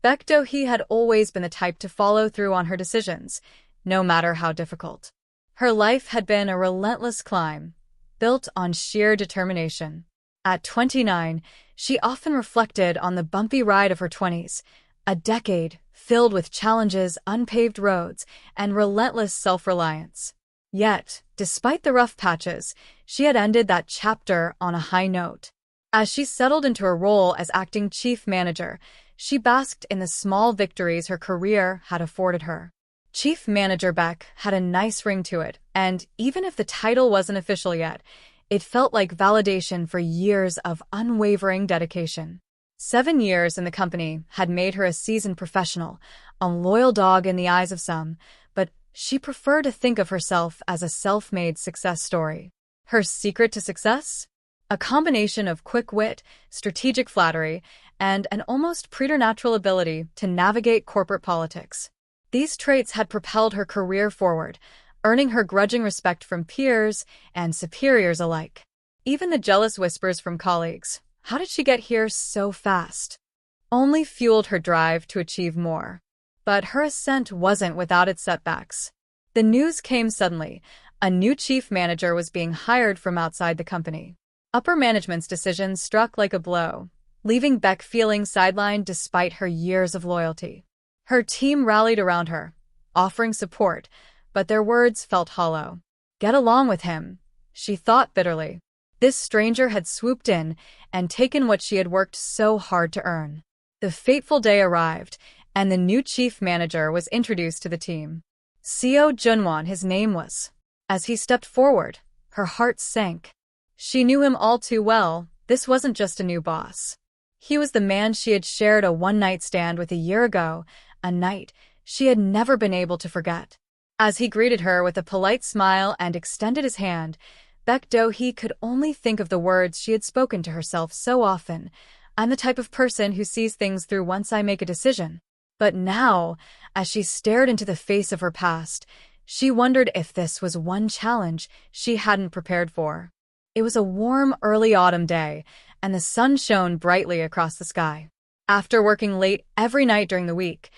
Baek Do-hee had always been the type to follow through on her decisions, no matter how difficult. Her life had been a relentless climb, built on sheer determination. At 29, she often reflected on the bumpy ride of her 20s, a decade filled with challenges, unpaved roads, and relentless self-reliance. Yet, despite the rough patches, she had ended that chapter on a high note. As she settled into her role as acting chief manager, she basked in the small victories her career had afforded her. Chief Manager Baek had a nice ring to it, and even if the title wasn't official yet, it felt like validation for years of unwavering dedication. 7 years in the company had made her a seasoned professional, a loyal dog in the eyes of some, but she preferred to think of herself as a self-made success story. Her secret to success? A combination of quick wit, strategic flattery, and an almost preternatural ability to navigate corporate politics. These traits had propelled her career forward, earning her grudging respect from peers and superiors alike. Even the jealous whispers from colleagues, "How did she get here so fast?" only fueled her drive to achieve more. But her ascent wasn't without its setbacks. The news came suddenly. A new chief manager was being hired from outside the company. Upper management's decision struck like a blow, leaving Baek feeling sidelined despite her years of loyalty. Her team rallied around her, offering support, but their words felt hollow. Get along with him, she thought bitterly. This stranger had swooped in and taken what she had worked so hard to earn. The fateful day arrived, and the new chief manager was introduced to the team. Seo Junwon, his name was. As he stepped forward, her heart sank. She knew him all too well. This wasn't just a new boss. He was the man she had shared a one-night stand with a year ago, a night she had never been able to forget. As he greeted her with a polite smile and extended his hand, Baek Do-hee could only think of the words she had spoken to herself so often. I'm the type of person who sees things through once I make a decision. But now, as she stared into the face of her past, she wondered if this was one challenge she hadn't prepared for. It was a warm, early autumn day, and the sun shone brightly across the sky. After working late every night during the week,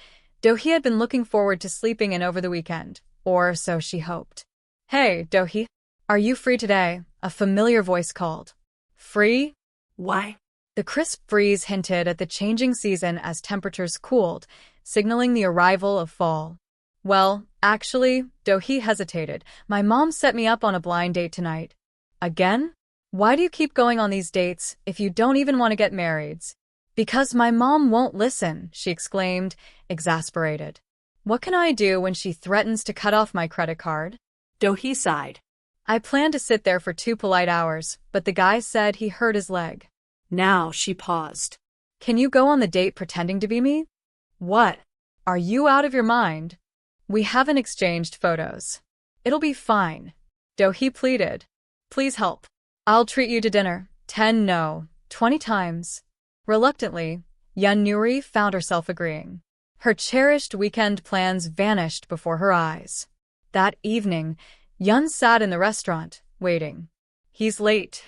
Do-hee had been looking forward to sleeping in over the weekend, or so she hoped. Hey, Do-hee, are you free today? A familiar voice called. Free? Why? The crisp breeze hinted at the changing season as temperatures cooled, signaling the arrival of fall. Well, actually, Do-hee hesitated. My mom set me up on a blind date tonight. Again? Why do you keep going on these dates if you don't even want to get married? Because my mom won't listen, she exclaimed, exasperated. What can I do when she threatens to cut off my credit card? Do-hee sighed. I planned to sit there for 2 polite hours, but the guy said he hurt his leg. Now she paused. Can you go on the date pretending to be me? What? Are you out of your mind? We haven't exchanged photos. It'll be fine. Do-hee pleaded. Please help. I'll treat you to dinner. 10 no, 20 times. Reluctantly, Yun-nuri found herself agreeing. Her cherished weekend plans vanished before her eyes. That evening, Yun sat in the restaurant, waiting. He's late,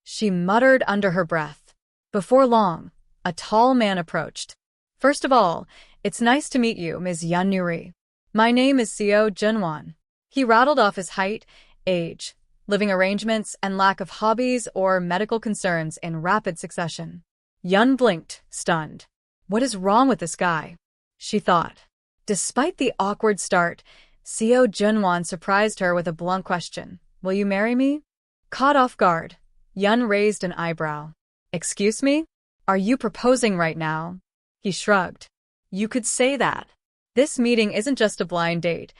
she muttered under her breath. Before long, a tall man approached. First of all, it's nice to meet you, Ms. Yun-nuri. My name is Seo Junwon. He rattled off his height, age, living arrangements, and lack of hobbies or medical concerns in rapid succession. Yun blinked, stunned. What is wrong with this guy? She thought. Despite the awkward start, Seo Junwon surprised her with a blunt question. Will you marry me? Caught off guard, Yun raised an eyebrow. Excuse me? Are you proposing right now? He shrugged. You could say that. This meeting isn't just a blind date.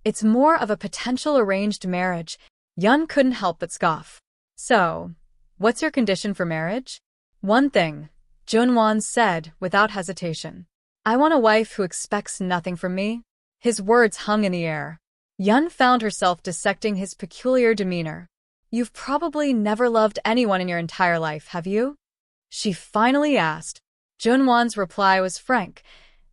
It's more of a potential arranged marriage. Yun couldn't help but scoff. So, what's your condition for marriage? One thing, Junwon said without hesitation. I want a wife who expects nothing from me. His words hung in the air. Yun found herself dissecting his peculiar demeanor. You've probably never loved anyone in your entire life, have you? She finally asked. Junwon's reply was frank.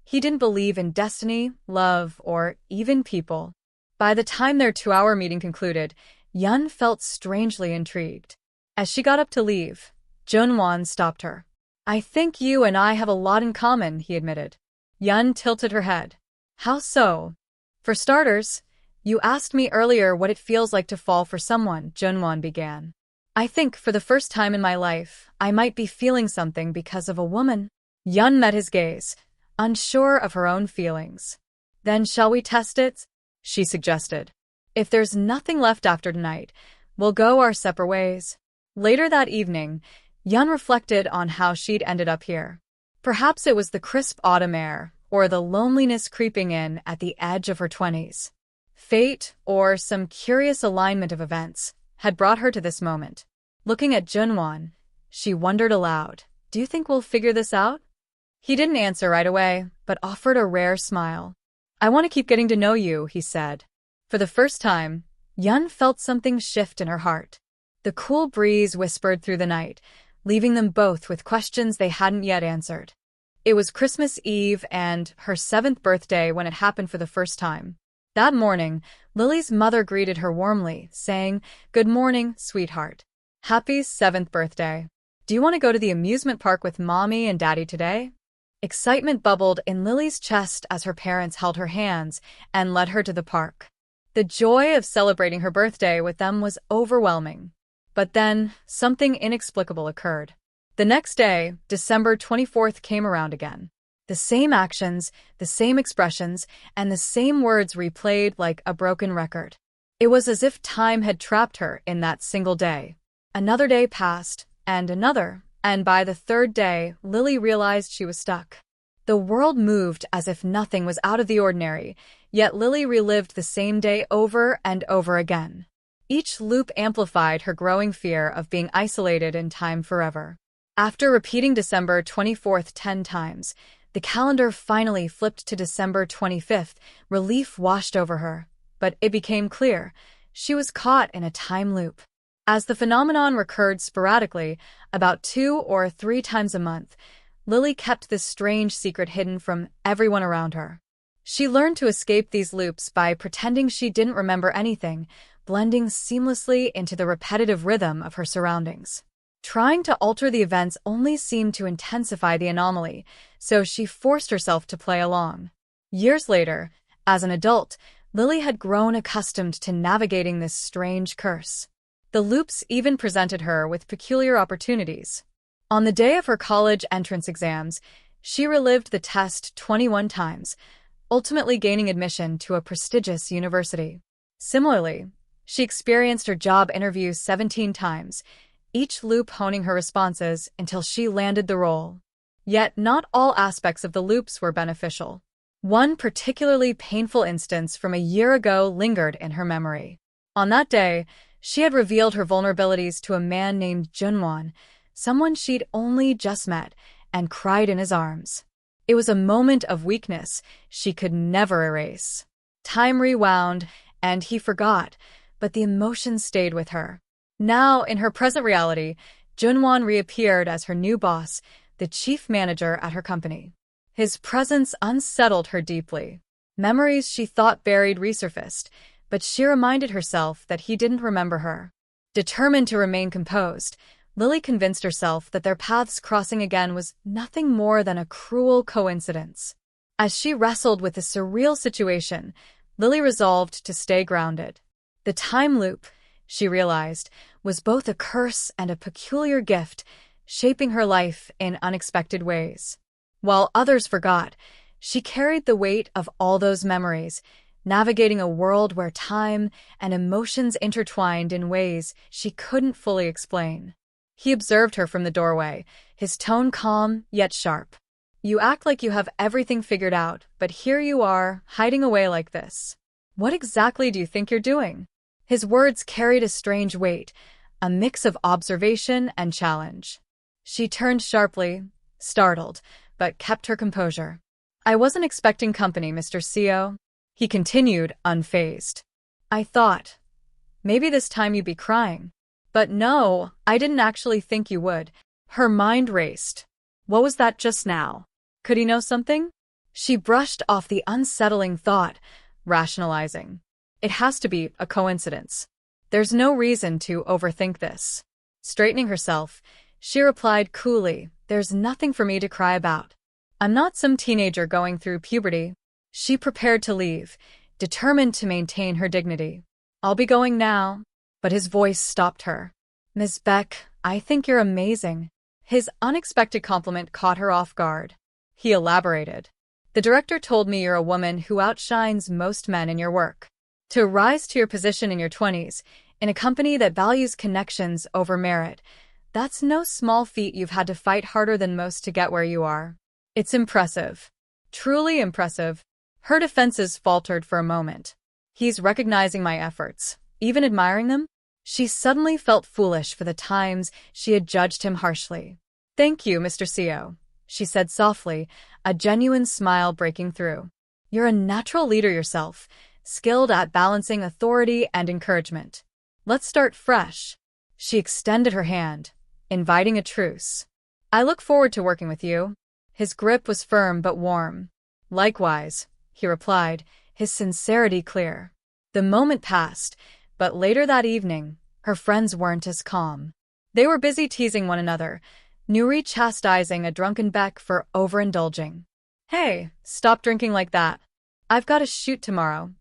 He didn't believe in destiny, love, or even people. By the time their 2-hour meeting concluded, Yun felt strangely intrigued. As she got up to leave, Junwon stopped her. I think you and I have a lot in common, he admitted. Yun tilted her head. How so? For starters, you asked me earlier what it feels like to fall for someone, Junwon began. I think for the first time in my life, I might be feeling something because of a woman. Yun met his gaze, unsure of her own feelings. Then shall we test it? She suggested. If there's nothing left after tonight, we'll go our separate ways. Later that evening, Yun reflected on how she'd ended up here. Perhaps it was the crisp autumn air, or the loneliness creeping in at the edge of her 20s. Fate, or some curious alignment of events, had brought her to this moment. Looking at Junwon, she wondered aloud, do you think we'll figure this out? He didn't answer right away, but offered a rare smile. I want to keep getting to know you, he said. For the first time, Yun felt something shift in her heart. The cool breeze whispered through the night, leaving them both with questions they hadn't yet answered. It was Christmas Eve and her 7th birthday when it happened for the first time. That morning, Lily's mother greeted her warmly, saying, "Good morning, sweetheart. Happy 7th birthday. Do you want to go to the amusement park with Mommy and Daddy today?" Excitement bubbled in Lily's chest as her parents held her hands and led her to the park. The joy of celebrating her birthday with them was overwhelming. But then, something inexplicable occurred. The next day, December 24th came around again. The same actions, the same expressions, and the same words replayed like a broken record. It was as if time had trapped her in that single day. Another day passed, and another, and by the 3rd day, Lily realized she was stuck. The world moved as if nothing was out of the ordinary, yet Lily relived the same day over and over again. Each loop amplified her growing fear of being isolated in time forever. After repeating December 24th 10 times, the calendar finally flipped to December 25th. Relief washed over her, but it became clear she was caught in a time loop. As the phenomenon recurred sporadically, about 2 or 3 times a month, Lily kept this strange secret hidden from everyone around her. She learned to escape these loops by pretending she didn't remember anything, blending seamlessly into the repetitive rhythm of her surroundings. Trying to alter the events only seemed to intensify the anomaly, so she forced herself to play along. Years later, as an adult, Lily had grown accustomed to navigating this strange curse. The loops even presented her with peculiar opportunities. On the day of her college entrance exams, she relived the test 21 times, ultimately gaining admission to a prestigious university. Similarly, she experienced her job interview 17 times, each loop honing her responses until she landed the role. Yet not all aspects of the loops were beneficial. One particularly painful instance from a year ago lingered in her memory. On that day, she had revealed her vulnerabilities to a man named Junwon, someone she'd only just met, and cried in his arms. It was a moment of weakness she could never erase. Time rewound, and he forgot, but the emotion stayed with her. Now, in her present reality, Junwon reappeared as her new boss, the chief manager at her company. His presence unsettled her deeply. Memories she thought buried resurfaced, but she reminded herself that he didn't remember her. Determined to remain composed, Lily convinced herself that their paths crossing again was nothing more than a cruel coincidence. As she wrestled with the surreal situation, Lily resolved to stay grounded. The time loop, she realized, was both a curse and a peculiar gift, shaping her life in unexpected ways. While others forgot, she carried the weight of all those memories, navigating a world where time and emotions intertwined in ways she couldn't fully explain. He observed her from the doorway, his tone calm yet sharp. "You act like you have everything figured out, but here you are, hiding away like this. What exactly do you think you're doing?" His words carried a strange weight, a mix of observation and challenge. She turned sharply, startled, but kept her composure. "I wasn't expecting company, Mr. Seo," he continued, unfazed. "I thought, maybe this time you'd be crying. But no, I didn't actually think you would." Her mind raced. What was that just now? Could he know something? She brushed off the unsettling thought, rationalizing. It has to be a coincidence. There's no reason to overthink this. Straightening herself, she replied coolly, "There's nothing for me to cry about. I'm not some teenager going through puberty. She prepared to leave, determined to maintain her dignity. I'll be going now. But his voice stopped her. Miss Beck, I think you're amazing. His unexpected compliment caught her off guard. He elaborated. The director told me you're a woman who outshines most men in your work. To rise to your position in your 20s, in a company that values connections over merit, that's no small feat. You've had to fight harder than most to get where you are. It's impressive. Truly impressive. Her defenses faltered for a moment. He's recognizing my efforts, even admiring them? She suddenly felt foolish for the times she had judged him harshly. Thank you, Mr. CO, she said softly, a genuine smile breaking through. You're a natural leader yourself, skilled at balancing authority and encouragement. Let's start fresh. She extended her hand, inviting a truce. I look forward to working with you. His grip was firm but warm. Likewise, he replied, his sincerity clear. The moment passed, but later that evening, her friends weren't as calm. They were busy teasing one another, Nuri chastising a drunken Beck for overindulging. Hey, stop drinking like that. I've got a shoot tomorrow.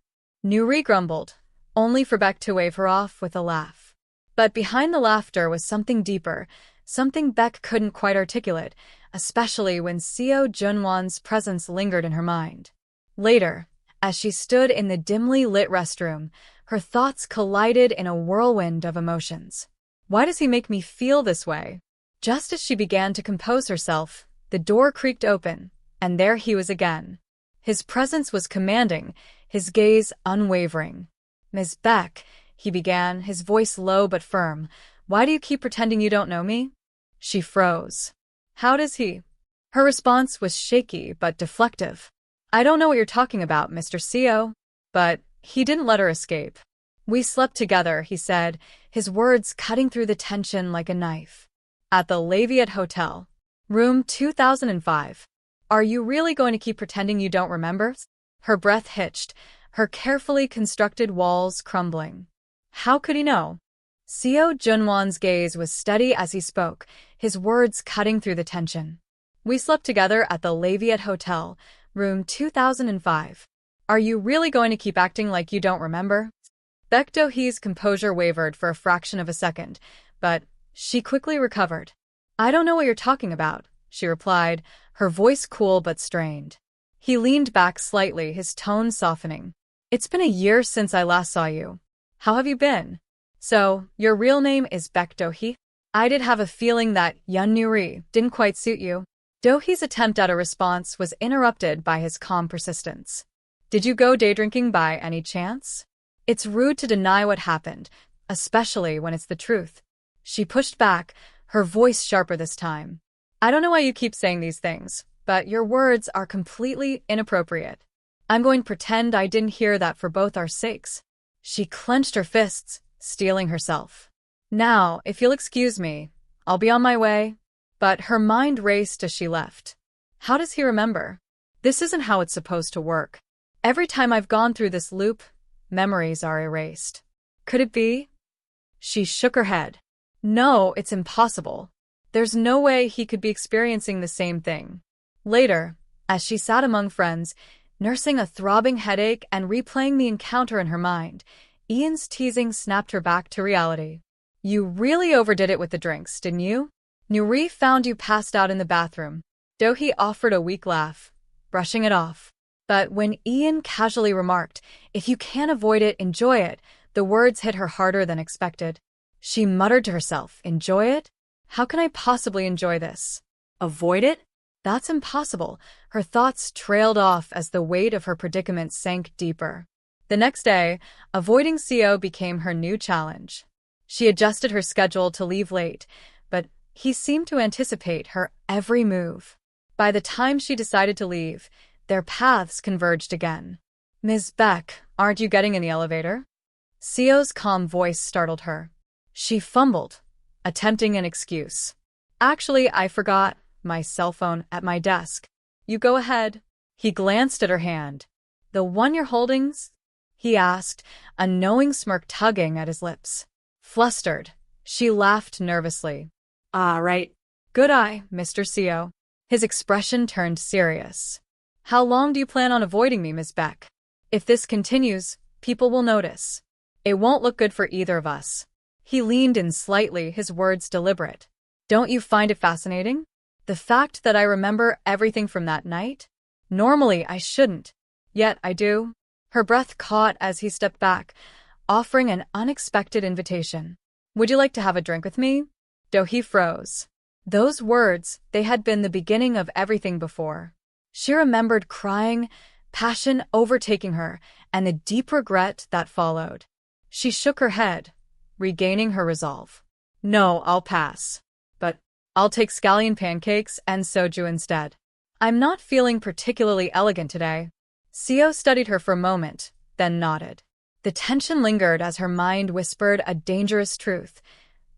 Nuri grumbled, only for Beck to wave her off with a laugh. But behind the laughter was something deeper, something Beck couldn't quite articulate, especially when Seo Junwan's presence lingered in her mind. Later, as she stood in the dimly lit restroom, her thoughts collided in a whirlwind of emotions. Why does he make me feel this way? Just as she began to compose herself, the door creaked open, and there he was again. His presence was commanding, his gaze unwavering. Miss Beck, he began, his voice low but firm, why do you keep pretending you don't know me? She froze. How does he? Her response was shaky but deflective. I don't know what you're talking about, Mr. CO. But he didn't let her escape. We slept together, he said, his words cutting through the tension like a knife. At the Lafayette Hotel, room 2005. Are you really going to keep pretending you don't remember? Her breath hitched, her carefully constructed walls crumbling. How could he know? Seo Junwan's gaze was steady as he spoke, his words cutting through the tension. We slept together at the Lafayette Hotel, room 2005. Are you really going to keep acting like you don't remember? Baek Do-hee's composure wavered for a fraction of a second, but she quickly recovered. I don't know what you're talking about, she replied, her voice cool but strained. He leaned back slightly, his tone softening. It's been a year since I last saw you. How have you been? So, your real name is Baek Do-hee? I did have a feeling that Yun Nuri didn't quite suit you. Do-hee's attempt at a response was interrupted by his calm persistence. Did you go day drinking by any chance? It's rude to deny what happened, especially when it's the truth. She pushed back, her voice sharper this time. I don't know why you keep saying these things, but your words are completely inappropriate. I'm going to pretend I didn't hear that for both our sakes. She clenched her fists, steeling herself. Now, if you'll excuse me, I'll be on my way. But her mind raced as she left. How does he remember? This isn't how it's supposed to work. Every time I've gone through this loop, memories are erased. Could it be? She shook her head. No, it's impossible. There's no way he could be experiencing the same thing. Later, as she sat among friends, nursing a throbbing headache and replaying the encounter in her mind, Ian's teasing snapped her back to reality. You really overdid it with the drinks, didn't you? Nuri found you passed out in the bathroom. Do-hee offered a weak laugh, brushing it off. But when Ian casually remarked, if you can't avoid it, enjoy it, the words hit her harder than expected. She muttered to herself, enjoy it? How can I possibly enjoy this? Avoid it? That's impossible. Her thoughts trailed off as the weight of her predicament sank deeper. The next day, avoiding CO became her new challenge. She adjusted her schedule to leave late, but he seemed to anticipate her every move. By the time she decided to leave, their paths converged again. Ms. Beck, aren't you getting in the elevator? Seo's calm voice startled her. She fumbled, attempting an excuse. Actually, I forgot my cell phone at my desk. You go ahead. He glanced at her hand. The one you're holding? He asked, a knowing smirk tugging at his lips. Flustered, she laughed nervously. Ah, right. Good eye, Mr. CO. His expression turned serious. How long do you plan on avoiding me, Miss Beck? If this continues, people will notice. It won't look good for either of us. He leaned in slightly, his words deliberate. Don't you find it fascinating? The fact that I remember everything from that night? Normally, I shouldn't. Yet I do. Her breath caught as he stepped back, offering an unexpected invitation. Would you like to have a drink with me? Dohee froze. Those words, they had been the beginning of everything before. She remembered crying, passion overtaking her, and the deep regret that followed. She shook her head, regaining her resolve. No, I'll pass. But I'll take scallion pancakes and soju instead. I'm not feeling particularly elegant today. Seo studied her for a moment, then nodded. The tension lingered as her mind whispered a dangerous truth.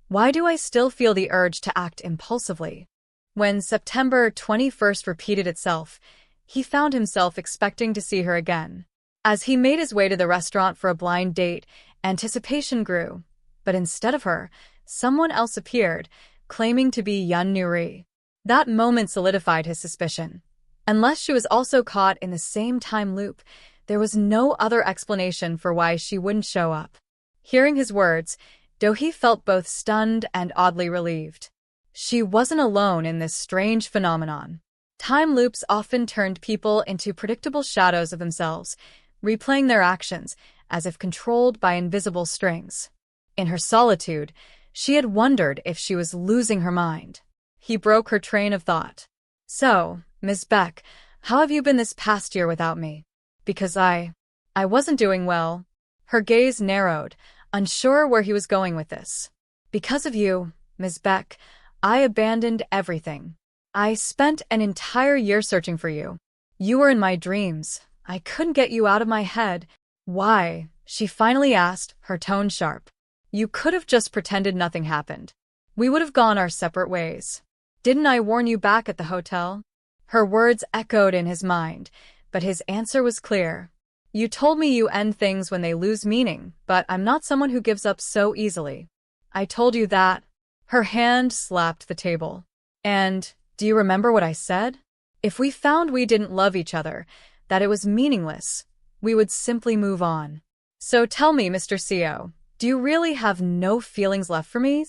Why do I still feel the urge to act impulsively? When September 21st repeated itself, he found himself expecting to see her again. As he made his way to the restaurant for a blind date, anticipation grew. But instead of her, someone else appeared, claiming to be Yun Nuri. That moment solidified his suspicion. Unless she was also caught in the same time loop, there was no other explanation for why she wouldn't show up. Hearing his words, Dohee felt both stunned and oddly relieved. She wasn't alone in this strange phenomenon. Time loops often turned people into predictable shadows of themselves, replaying their actions as if controlled by invisible strings. In her solitude, she had wondered if she was losing her mind. He broke her train of thought. So, Miss Beck, how have you been this past year without me? Because I wasn't doing well. Her gaze narrowed, unsure where he was going with this. Because of you, Miss Beck, I abandoned everything. I spent an entire year searching for you. You were in my dreams. I couldn't get you out of my head. Why? She finally asked, her tone sharp. You could have just pretended nothing happened. We would have gone our separate ways. Didn't I warn you back at the hotel? Her words echoed in his mind, but his answer was clear. You told me you end things when they lose meaning, but I'm not someone who gives up so easily. I told you that. Her hand slapped the table. And, do you remember what I said? If we found we didn't love each other, that it was meaningless, we would simply move on. So tell me, Mr. Seo, do you really have no feelings left for me?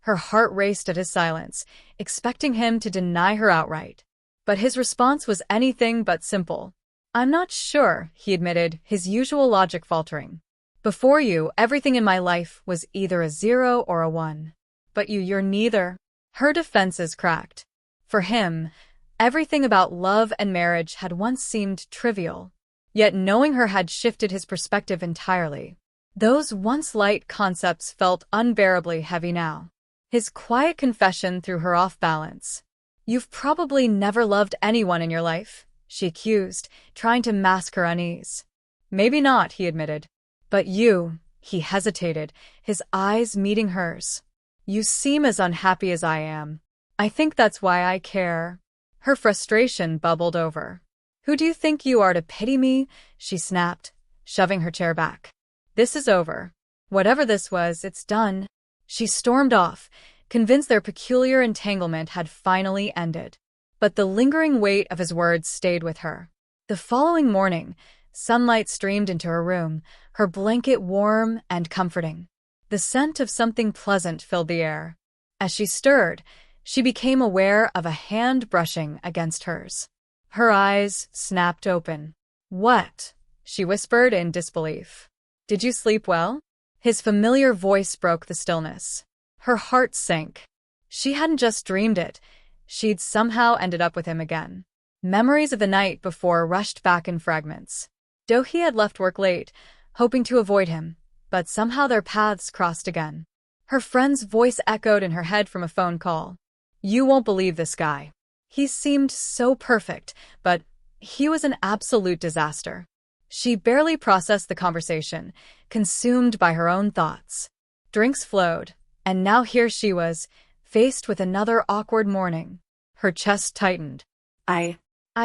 Her heart raced at his silence, expecting him to deny her outright. But his response was anything but simple. I'm not sure, he admitted, his usual logic faltering. Before you, everything in my life was either a 0 or a 1. But you're neither. Her defenses cracked. For him, everything about love and marriage had once seemed trivial. Yet knowing her had shifted his perspective entirely. Those once light concepts felt unbearably heavy now. His quiet confession threw her off balance. You've probably never loved anyone in your life, she accused, trying to mask her unease. Maybe not, he admitted. But you, he hesitated, his eyes meeting hers. You seem as unhappy as I am. I think that's why I care. Her frustration bubbled over. Who do you think you are to pity me? She snapped, shoving her chair back. This is over. Whatever this was, it's done. She stormed off, convinced their peculiar entanglement had finally ended. But the lingering weight of his words stayed with her. The following morning, sunlight streamed into her room, her blanket warm and comforting. The scent of something pleasant filled the air. As she stirred, she became aware of a hand brushing against hers. Her eyes snapped open. What? She whispered in disbelief. Did you sleep well? His familiar voice broke the stillness. Her heart sank. She hadn't just dreamed it. She'd somehow ended up with him again. Memories of the night before rushed back in fragments. Dohee had left work late, hoping to avoid him, but somehow their paths crossed again. Her friend's voice echoed in her head from a phone call. You won't believe this guy. He seemed so perfect, but he was an absolute disaster. She barely processed the conversation, consumed by her own thoughts. Drinks flowed, and now here she was, faced with another awkward morning. Her chest tightened. I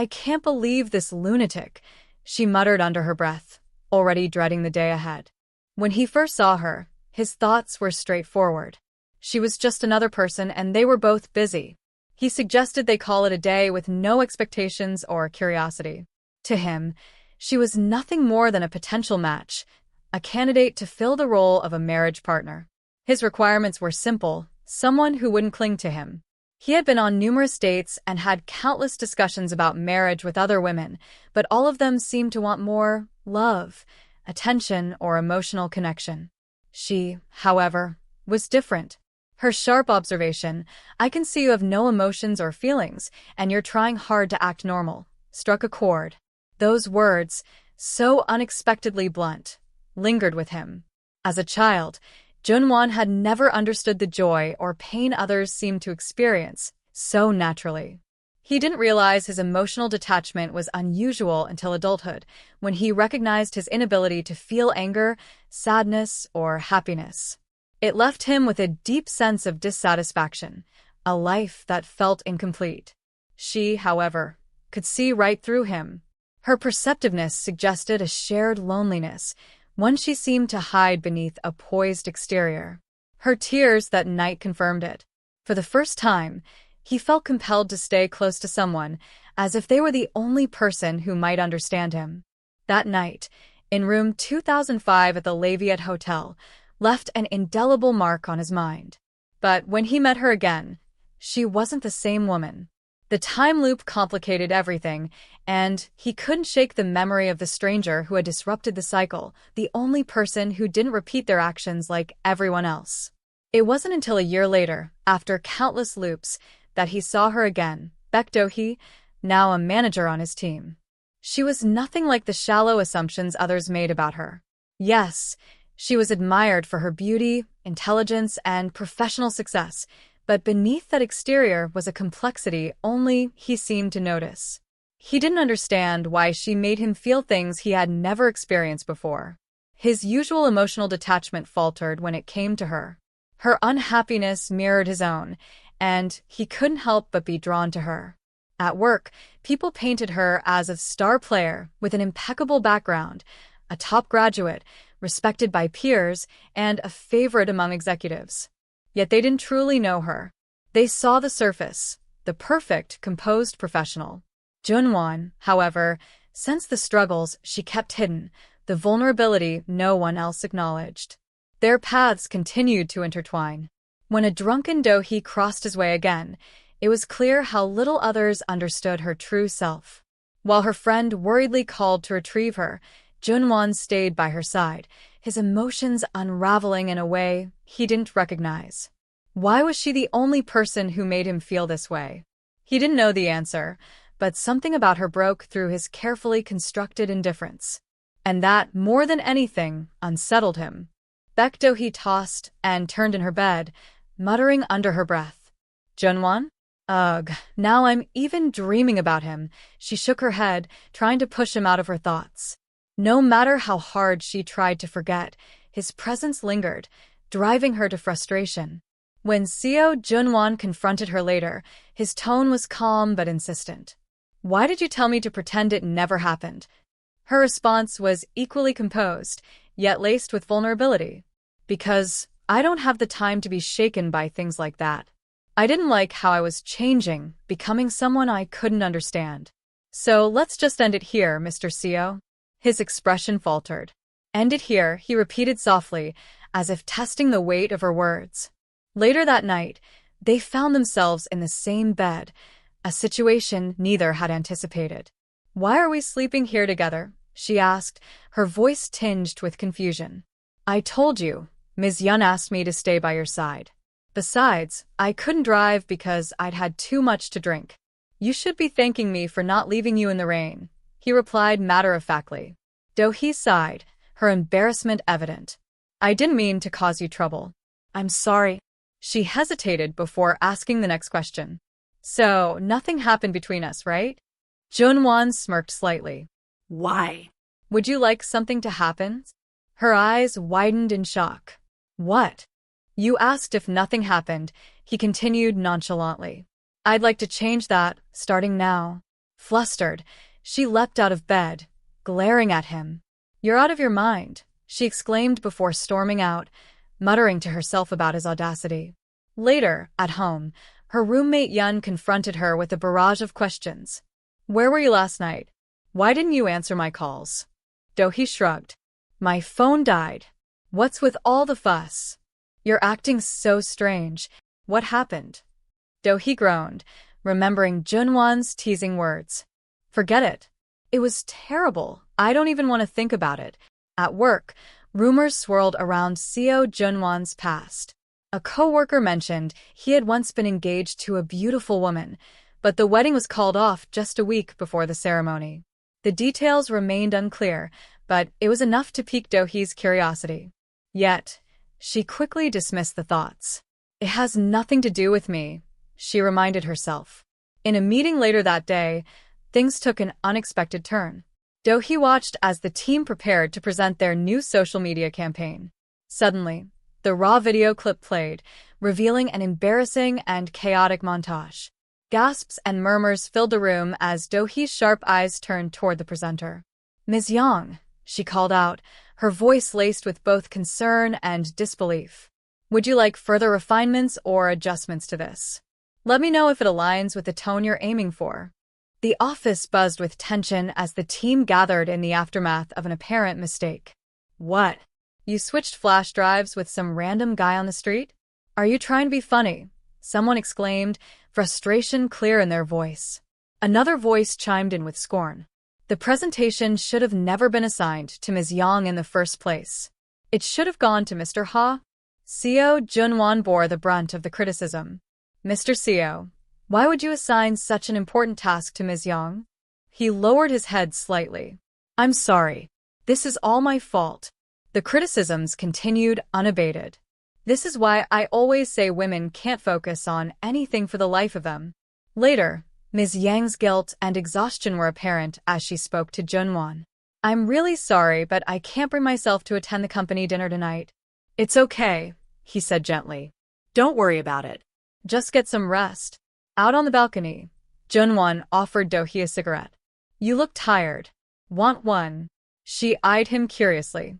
can't believe this lunatic, she muttered under her breath, already dreading the day ahead. When he first saw her, his thoughts were straightforward. She was just another person and they were both busy. He suggested they call it a day with no expectations or curiosity. To him, she was nothing more than a potential match, a candidate to fill the role of a marriage partner. His requirements were simple: someone who wouldn't cling to him. He had been on numerous dates and had countless discussions about marriage with other women, but all of them seemed to want more love, attention, or emotional connection. She, however, was different. Her sharp observation, "I can see you have no emotions or feelings, and you're trying hard to act normal," struck a chord. Those words, so unexpectedly blunt, lingered with him. As a child, Junwon had never understood the joy or pain others seemed to experience so naturally. He didn't realize his emotional detachment was unusual until adulthood, when he recognized his inability to feel anger, sadness, or happiness. It left him with a deep sense of dissatisfaction, a life that felt incomplete. She, however, could see right through him. Her perceptiveness suggested a shared loneliness, one she seemed to hide beneath a poised exterior. Her tears that night confirmed it. For the first time, he felt compelled to stay close to someone, as if they were the only person who might understand him. That night, in room 2005 at the Lafayette Hotel, left an indelible mark on his mind. But when he met her again, she wasn't the same woman. The time loop complicated everything, and he couldn't shake the memory of the stranger who had disrupted the cycle, the only person who didn't repeat their actions like everyone else. It wasn't until a year later, after countless loops, that he saw her again, Baek Do-hee, now a manager on his team. She was nothing like the shallow assumptions others made about her. Yes, she was admired for her beauty, intelligence, and professional success, but beneath that exterior was a complexity only he seemed to notice. He didn't understand why she made him feel things he had never experienced before. His usual emotional detachment faltered when it came to her. Her unhappiness mirrored his own, and he couldn't help but be drawn to her. At work, people painted her as a star player with an impeccable background, a top graduate, respected by peers, and a favorite among executives. Yet they didn't truly know her. They saw the surface, the perfect, composed professional. Junwon, however, sensed the struggles she kept hidden, the vulnerability no one else acknowledged. Their paths continued to intertwine. When a drunken Do-hee crossed his way again, it was clear how little others understood her true self. While her friend worriedly called to retrieve her, Junwon stayed by her side, his emotions unraveling in a way he didn't recognize. Why was she the only person who made him feel this way? He didn't know the answer, but something about her broke through his carefully constructed indifference. And that, more than anything, unsettled him. Baek Do-hee tossed and turned in her bed, muttering under her breath. Junwon? Ugh, now I'm even dreaming about him. She shook her head, trying to push him out of her thoughts. No matter how hard she tried to forget, his presence lingered, driving her to frustration. When Seo Junwon confronted her later, his tone was calm but insistent. "Why did you tell me to pretend it never happened?" Her response was equally composed, yet laced with vulnerability. "Because I don't have the time to be shaken by things like that. I didn't like how I was changing, becoming someone I couldn't understand. So let's just end it here, Mr. Seo." His expression faltered. "End it here," he repeated softly, as if testing the weight of her words. Later that night, they found themselves in the same bed, a situation neither had anticipated. "Why are we sleeping here together?" she asked, her voice tinged with confusion. "I told you, Ms. Yun asked me to stay by your side. Besides, I couldn't drive because I'd had too much to drink." "You should be thanking me for not leaving you in the rain," he replied matter-of-factly. Do-hee sighed, her embarrassment evident. "I didn't mean to cause you trouble." "I'm sorry." She hesitated before asking the next question. "So, nothing happened between us, right?" Junwon smirked slightly. Why? "Would you like something to happen?" Her eyes widened in shock. "What?" "You asked if nothing happened," he continued nonchalantly. "I'd like to change that, starting now." Flustered, she leapt out of bed, glaring at him. "You're out of your mind," she exclaimed before storming out, muttering to herself about his audacity. Later, at home, Her roommate Yun confronted her with a barrage of questions. Where were you last night? Why didn't you answer my calls? Do-hee shrugged. My phone died. What's with all the fuss? You're acting so strange. What happened? Do-hee groaned, remembering Junwon's teasing words. Forget it. It was terrible. I don't even want to think about it. At work, rumors swirled around Seo Junwon's past. A coworker mentioned he had once been engaged to a beautiful woman, but the wedding was called off just a week before the ceremony. The details remained unclear, but it was enough to pique Do-hee's curiosity. Yet, she quickly dismissed the thoughts. It has nothing to do with me, she reminded herself. In a meeting later that day, things took an unexpected turn. Do-hee watched as the team prepared to present their new social media campaign. Suddenly, the raw video clip played, revealing an embarrassing and chaotic montage. Gasps and murmurs filled the room as Do-hee's sharp eyes turned toward the presenter. Ms. Yang, she called out, her voice laced with both concern and disbelief. Would you like further refinements or adjustments to this? Let me know if it aligns with the tone you're aiming for. The office buzzed with tension as the team gathered in the aftermath of an apparent mistake. What? You switched flash drives with some random guy on the street? Are you trying to be funny? Someone exclaimed, frustration clear in their voice. Another voice chimed in with scorn. The presentation should have never been assigned to Ms. Yang in the first place. It should have gone to Mr. Ha. Seo Junwon bore the brunt of the criticism. Mr. Seo, why would you assign such an important task to Ms. Yang? He lowered his head slightly. I'm sorry. This is all my fault. The criticisms continued unabated. This is why I always say women can't focus on anything for the life of them. Later, Ms. Yang's guilt and exhaustion were apparent as she spoke to Junwon. I'm really sorry, but I can't bring myself to attend the company dinner tonight. It's okay, he said gently. Don't worry about it. Just get some rest. Out on the balcony, Junwon offered Do-hee a cigarette. You look tired. Want one? She eyed him curiously.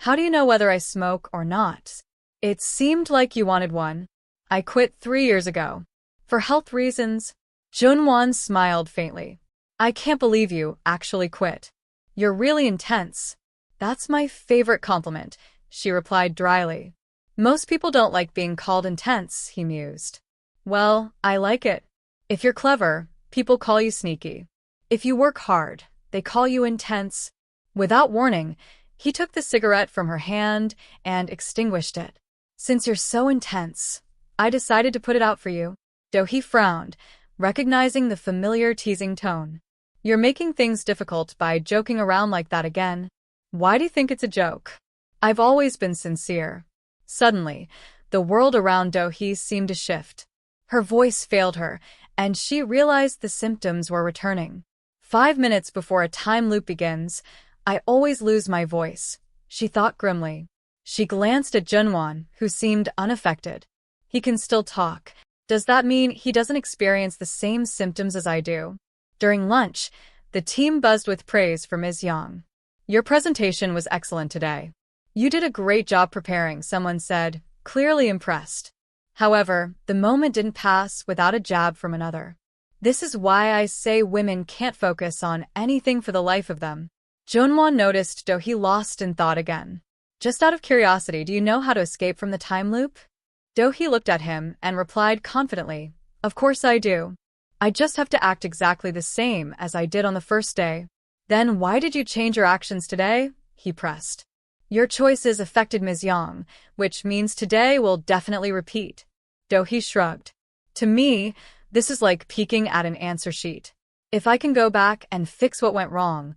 How do you know whether I smoke or not? It seemed like you wanted one. I quit 3 years ago. For health reasons. Junwon smiled faintly. I can't believe you actually quit. You're really intense. That's my favorite compliment, she replied dryly. Most people don't like being called intense, he mused. Well, I like it. If you're clever, people call you sneaky. If you work hard, they call you intense. Without warning, he took the cigarette from her hand and extinguished it. Since you're so intense, I decided to put it out for you. Do-hee frowned, recognizing the familiar teasing tone. You're making things difficult by joking around like that again. Why do you think it's a joke? I've always been sincere. Suddenly, the world around Do-hee seemed to shift. Her voice failed her, and she realized the symptoms were returning. 5 minutes before a time loop begins, I always lose my voice, she thought grimly. She glanced at Junwon, who seemed unaffected. He can still talk. Does that mean he doesn't experience the same symptoms as I do? During lunch, the team buzzed with praise for Ms. Yang. Your presentation was excellent today. You did a great job preparing, someone said, clearly impressed. However, the moment didn't pass without a jab from another. This is why I say women can't focus on anything for the life of them. Junwon noticed Do-hee lost in thought again. Just out of curiosity, do you know how to escape from the time loop? Do-hee looked at him and replied confidently, Of course I do. I just have to act exactly the same as I did on the first day. Then why did you change your actions today? He pressed. Your choices affected Ms. Yang, which means today will definitely repeat. Do-hee shrugged. To me, this is like peeking at an answer sheet. If I can go back and fix what went wrong,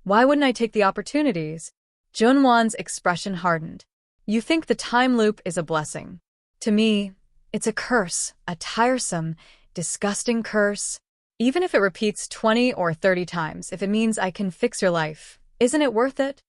why wouldn't I take the opportunities? Junwon's expression hardened. You think the time loop is a blessing. To me, it's a curse, a tiresome, disgusting curse. Even if it repeats 20 or 30 times, if it means I can fix your life, isn't it worth it?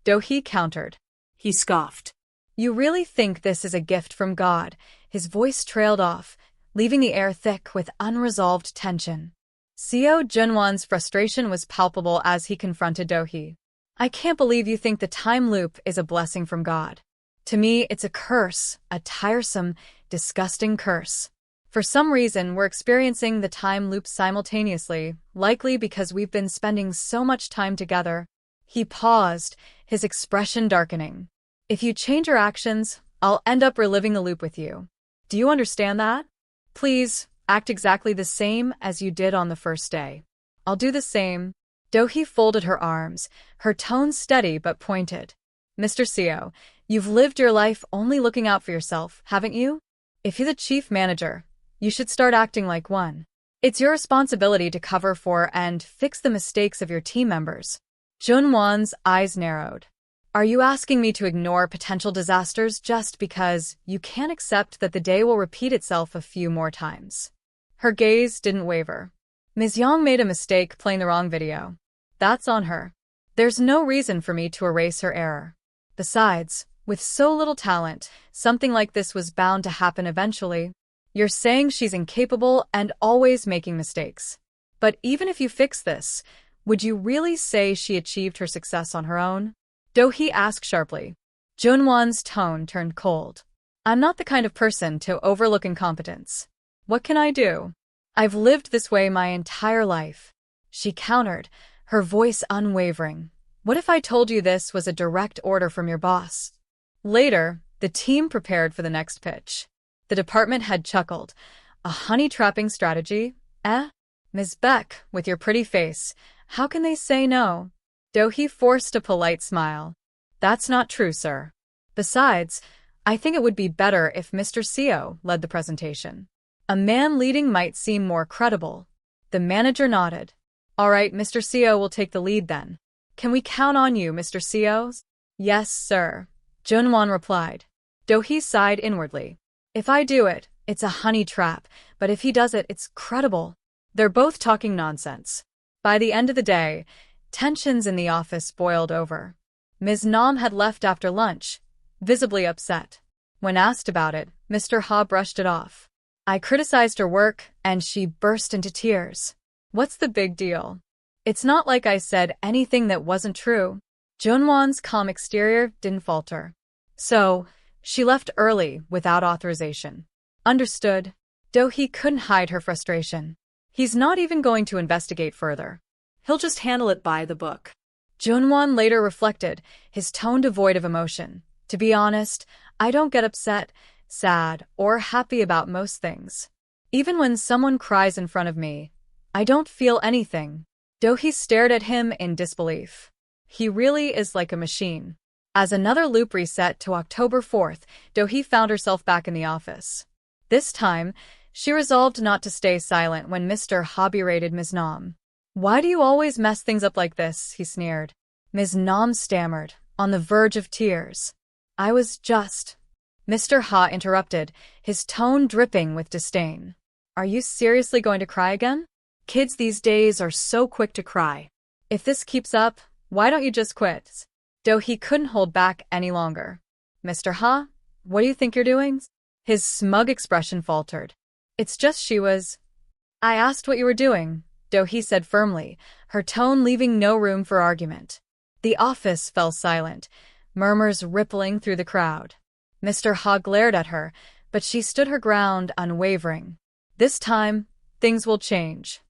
Do-hee countered. He scoffed. You really think this is a gift from God? His voice trailed off, leaving the air thick with unresolved tension. Seo Junwon's frustration was palpable as he confronted Do-hee. I can't believe you think the time loop is a blessing from God. To me, it's a curse, a tiresome, disgusting curse. For some reason, we're experiencing the time loop simultaneously, likely because we've been spending so much time together. He paused, his expression darkening. If you change your actions, I'll end up reliving the loop with you. Do you understand that? Please, act exactly the same as you did on the first day. I'll do the same. Do-hee folded her arms, her tone steady but pointed. Mr. Seo, you've lived your life only looking out for yourself, haven't you? If you're the chief manager, you should start acting like one. It's your responsibility to cover for and fix the mistakes of your team members. Junwon's eyes narrowed. Are you asking me to ignore potential disasters just because you can't accept that the day will repeat itself a few more times? Her gaze didn't waver. Ms. Yang made a mistake playing the wrong video. That's on her. There's no reason for me to erase her error. Besides, with so little talent, something like this was bound to happen eventually. You're saying she's incapable and always making mistakes. But even if you fix this, would you really say she achieved her success on her own? Do-hee asked sharply. Junwon's tone turned cold. I'm not the kind of person to overlook incompetence. What can I do? I've lived this way my entire life. She countered, her voice unwavering. What if I told you this was a direct order from your boss? Later, the team prepared for the next pitch. The department head chuckled. A honey-trapping strategy? Eh? Ms. Beck, with your pretty face, how can they say no? Do-hee forced a polite smile. That's not true, sir. Besides, I think it would be better if Mr. Seo led the presentation. A man leading might seem more credible. The manager nodded. All right, Mr. Seo will take the lead then. Can we count on you, Mr. Seo? Yes, sir. Junwon replied. Do-hee sighed inwardly. If I do it, it's a honey trap, but if he does it, it's credible. They're both talking nonsense. By the end of the day, tensions in the office boiled over. Ms. Nam had left after lunch, visibly upset. When asked about it, Mr. Ha brushed it off. I criticized her work, and she burst into tears. What's the big deal? It's not like I said anything that wasn't true. Junwon's calm exterior didn't falter. So, she left early without authorization. Understood. Do-hee couldn't hide her frustration. He's not even going to investigate further. He'll just handle it by the book. Junwon later reflected, his tone devoid of emotion. To be honest, I don't get upset, sad, or happy about most things. Even when someone cries in front of me, I don't feel anything. Do-hee stared at him in disbelief. He really is like a machine. As another loop reset to October 4th, Do-hee found herself back in the office. This time, she resolved not to stay silent when Mr. Ha berated Ms. Nam. Why do you always mess things up like this? He sneered. Ms. Nam stammered, on the verge of tears. I was just... Mr. Ha interrupted, his tone dripping with disdain. Are you seriously going to cry again? Kids these days are so quick to cry. If this keeps up, why don't you just quit? Do-hee couldn't hold back any longer. Mr. Ha, what do you think you're doing? His smug expression faltered. It's just she was... I asked what you were doing, Do-hee said firmly, her tone leaving no room for argument. The office fell silent, murmurs rippling through the crowd. Mr. Ha glared at her, but she stood her ground unwavering. This time, things will change.